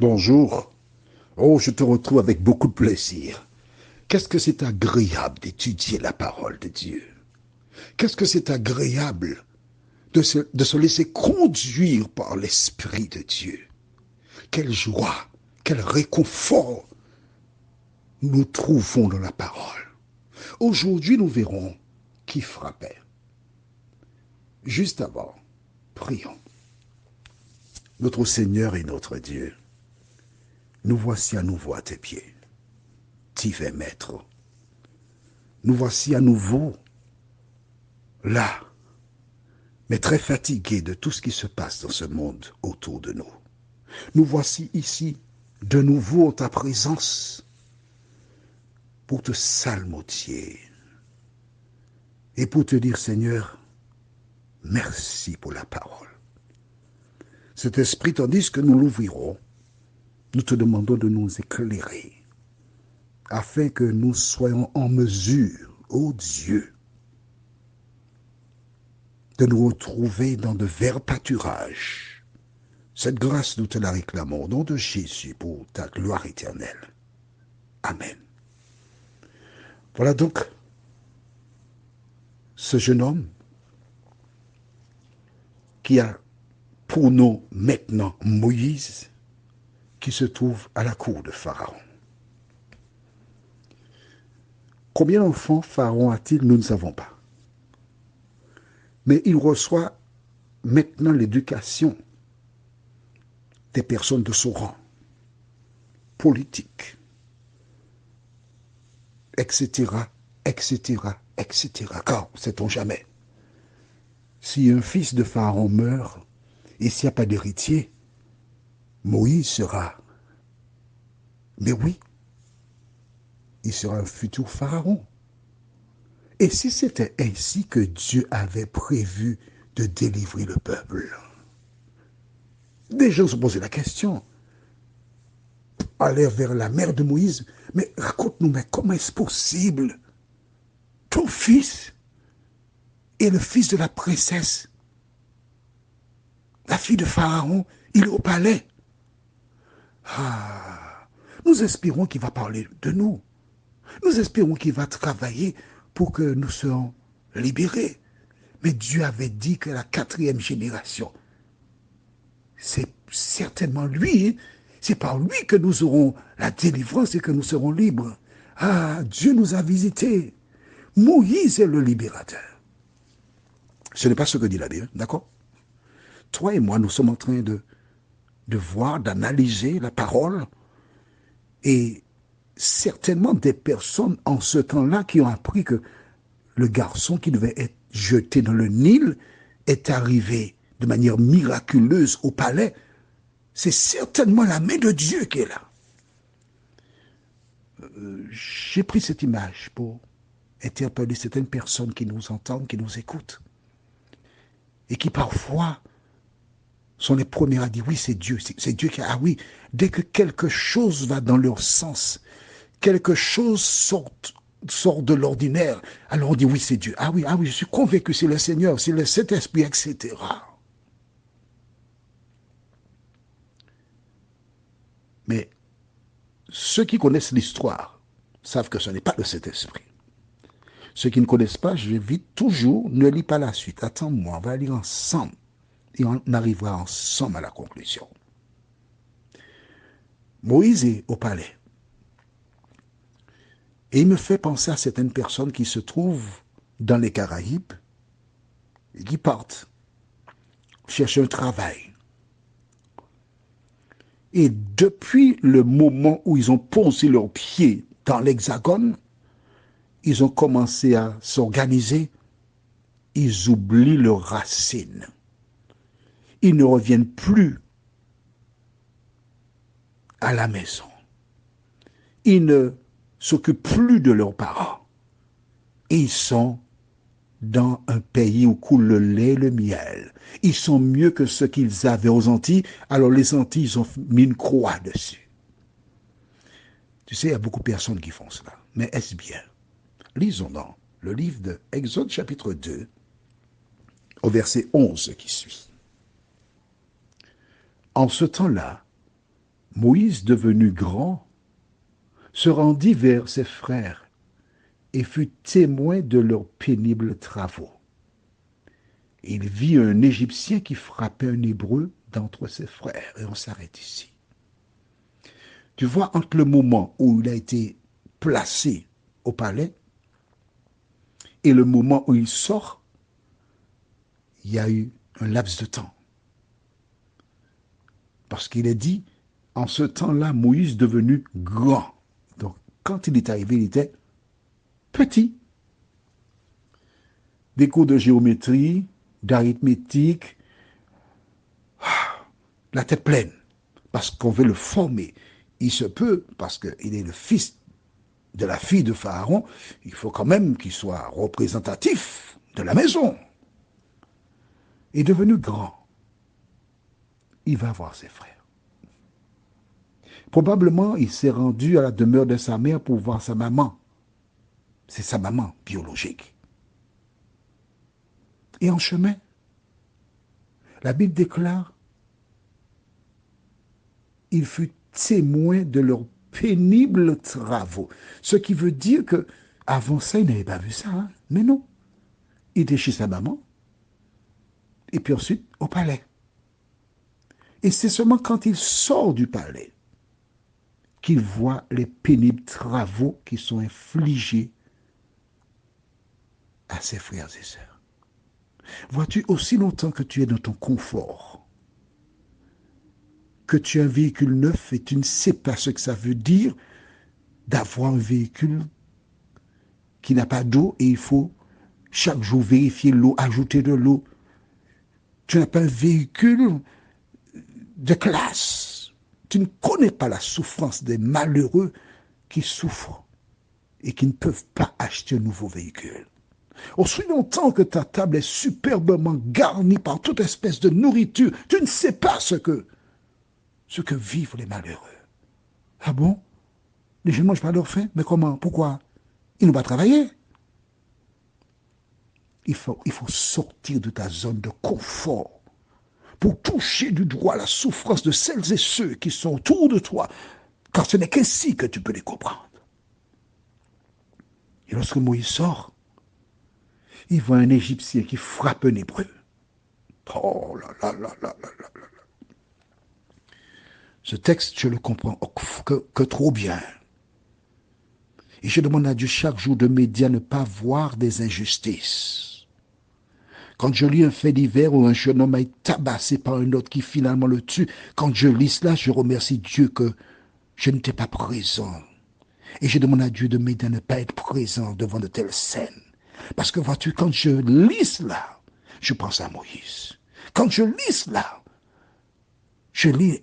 Bonjour. Oh, je te retrouve avec beaucoup de plaisir. Qu'est-ce que c'est agréable d'étudier la parole de Dieu. Qu'est-ce que c'est agréable de se laisser conduire par l'Esprit de Dieu. Quelle joie, quel réconfort nous trouvons dans la parole. Aujourd'hui, nous verrons qui frappait. Juste avant, prions. Notre Seigneur et notre Dieu, nous voici à nouveau à tes pieds. Divin Maître, nous voici à nouveau là, mais très fatigués de tout ce qui se passe dans ce monde autour de nous. Nous voici ici de nouveau en ta présence pour te psalmodier et pour te dire, Seigneur, merci pour la parole. Cet esprit, tandis que nous l'ouvrirons, nous te demandons de nous éclairer afin que nous soyons en mesure, ô Dieu, de nous retrouver dans de verts pâturages. Cette grâce, nous te la réclamons au nom de Jésus pour ta gloire éternelle. Amen. Voilà donc ce jeune homme qui a pour nom maintenant Moïse, qui se trouve à la cour de Pharaon. Combien d'enfants Pharaon a-t-il? Nous ne savons pas. Mais il reçoit maintenant l'éducation des personnes de son rang, politique, etc., etc., etc. Car, sait-on jamais, si un fils de Pharaon meurt et s'il n'y a pas d'héritier, Moïse sera, mais oui, il sera un futur Pharaon. Et si c'était ainsi que Dieu avait prévu de délivrer le peuple? Des gens se posaient la question, allèrent vers la mère de Moïse, mais raconte-nous, mais comment est-ce possible? Ton fils est le fils de la princesse, la fille de Pharaon, il est au palais. Ah, nous espérons qu'il va parler de nous. Nous espérons qu'il va travailler pour que nous soyons libérés. Mais Dieu avait dit que la 4e génération, c'est certainement lui, c'est par lui que nous aurons la délivrance et que nous serons libres. Ah, Dieu nous a visités. Moïse est le libérateur. Ce n'est pas ce que dit la Bible, d'accord? Toi et moi, nous sommes en train de voir, d'analyser la parole, et certainement des personnes en ce temps-là qui ont appris que le garçon qui devait être jeté dans le Nil est arrivé de manière miraculeuse au palais. C'est certainement la main de Dieu qui est là. J'ai pris cette image pour interpeller certaines personnes qui nous entendent, qui nous écoutent, et qui parfois sont les premiers à dire oui, c'est Dieu qui a, ah oui, dès que quelque chose va dans leur sens, quelque chose sort de l'ordinaire, alors on dit oui, c'est Dieu. Ah oui, je suis convaincu, c'est le Seigneur, c'est le Saint-Esprit, etc. Mais ceux qui connaissent l'histoire savent que ce n'est pas le Saint-Esprit. Ceux qui ne connaissent pas, j'invite toujours, ne lis pas la suite. Attends-moi, on va lire ensemble. Et on arrivera ensemble à la conclusion. Moïse est au palais. Et il me fait penser à certaines personnes qui se trouvent dans les Caraïbes et qui partent chercher un travail. Et depuis le moment où ils ont posé leurs pieds dans l'Hexagone, ils ont commencé à s'organiser. Ils oublient leurs racines. Ils ne reviennent plus à la maison. Ils ne s'occupent plus de leurs parents. Et ils sont dans un pays où coule le lait et le miel. Ils sont mieux que ceux qu'ils avaient aux Antilles. Alors les Antilles, ils ont mis une croix dessus. Tu sais, il y a beaucoup de personnes qui font cela. Mais est-ce bien? Lisons dans le livre de Exode chapitre 2, au verset 11 qui suit. En ce temps-là, Moïse, devenu grand, se rendit vers ses frères et fut témoin de leurs pénibles travaux. Il vit un Égyptien qui frappait un Hébreu d'entre ses frères. Et on s'arrête ici. Tu vois, entre le moment où il a été placé au palais et le moment où il sort, il y a eu un laps de temps. Parce qu'il est dit, en ce temps-là, Moïse devenu grand. Donc, quand il est arrivé, il était petit. Des cours de géométrie, d'arithmétique, la tête pleine. Parce qu'on veut le former. Il se peut, parce qu'il est le fils de la fille de Pharaon, il faut quand même qu'il soit représentatif de la maison. Il est devenu grand. Il va voir ses frères. Probablement, il s'est rendu à la demeure de sa mère pour voir sa maman. C'est sa maman biologique. Et en chemin, la Bible déclare, il fut témoin de leurs pénibles travaux. Ce qui veut dire que avant ça, il n'avait pas vu ça. Hein? Mais non. Il était chez sa maman. Et puis ensuite, au palais. Et c'est seulement quand il sort du palais qu'il voit les pénibles travaux qui sont infligés à ses frères et sœurs. Vois-tu, aussi longtemps que tu es dans ton confort, que tu as un véhicule neuf et tu ne sais pas ce que ça veut dire d'avoir un véhicule qui n'a pas d'eau et il faut chaque jour vérifier l'eau, ajouter de l'eau. Tu n'as pas un véhicule de classe. Tu ne connais pas la souffrance des malheureux qui souffrent et qui ne peuvent pas acheter un nouveau véhicule. Aussi longtemps que ta table est superbement garnie par toute espèce de nourriture, tu ne sais pas ce que vivent les malheureux. Ah bon? Les gens ne mangent pas leur faim? Mais comment? Pourquoi? Ils n'ont pas travaillé. Il faut sortir de ta zone de confort pour toucher du doigt la souffrance de celles et ceux qui sont autour de toi, car ce n'est qu'ainsi que tu peux les comprendre. Et lorsque Moïse sort, il voit un Égyptien qui frappe un Hébreu. Oh là là là là là là là. Ce texte, je le comprends que trop bien. Et je demande à Dieu chaque jour de m'aider à ne pas voir des injustices. Quand je lis un fait divers où un jeune homme a été tabassé par un autre qui finalement le tue, quand je lis cela, je remercie Dieu que je n'étais pas présent. Et je demande à Dieu de m'aider à ne pas être présent devant de telles scènes. Parce que vois-tu, quand je lis cela, je pense à Moïse. Quand je lis cela, je lis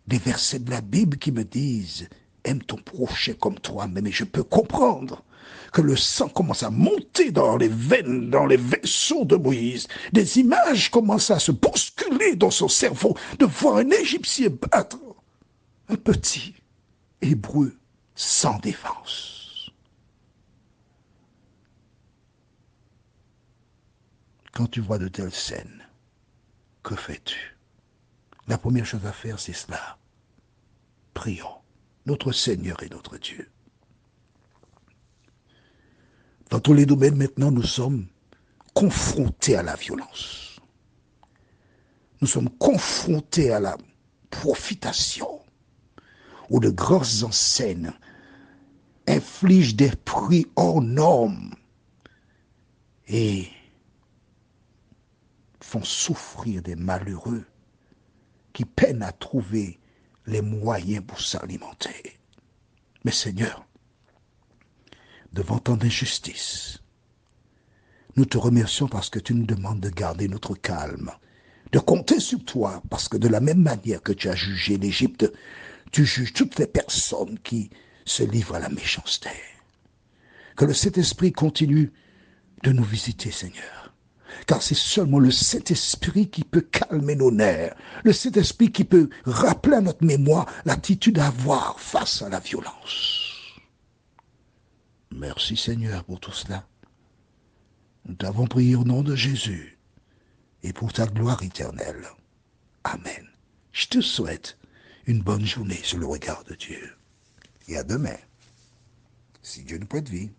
des versets de la Bible qui me disent « Aime ton prochain comme toi-même » et je peux comprendre que le sang commence à monter dans les veines, dans les vaisseaux de Moïse. Des images commencent à se bousculer dans son cerveau de voir un Égyptien battre un petit Hébreu sans défense. Quand tu vois de telles scènes, que fais-tu? La première chose à faire, c'est cela. Prions, notre Seigneur et notre Dieu. Dans tous les domaines, maintenant, nous sommes confrontés à la violence. Nous sommes confrontés à la profitation, où de grosses enseignes infligent des prix hors normes et font souffrir des malheureux qui peinent à trouver les moyens pour s'alimenter. Mais Seigneur, devant tant d'injustice, nous te remercions parce que tu nous demandes de garder notre calme, de compter sur toi, parce que de la même manière que tu as jugé l'Égypte, tu juges toutes les personnes qui se livrent à la méchanceté. Que le Saint-Esprit continue de nous visiter, Seigneur. Car c'est seulement le Saint-Esprit qui peut calmer nos nerfs, le Saint-Esprit qui peut rappeler à notre mémoire l'attitude à avoir face à la violence. Merci Seigneur pour tout cela. Nous t'avons prié au nom de Jésus et pour ta gloire éternelle. Amen. Je te souhaite une bonne journée sur le regard de Dieu. Et à demain, si Dieu nous prête vie.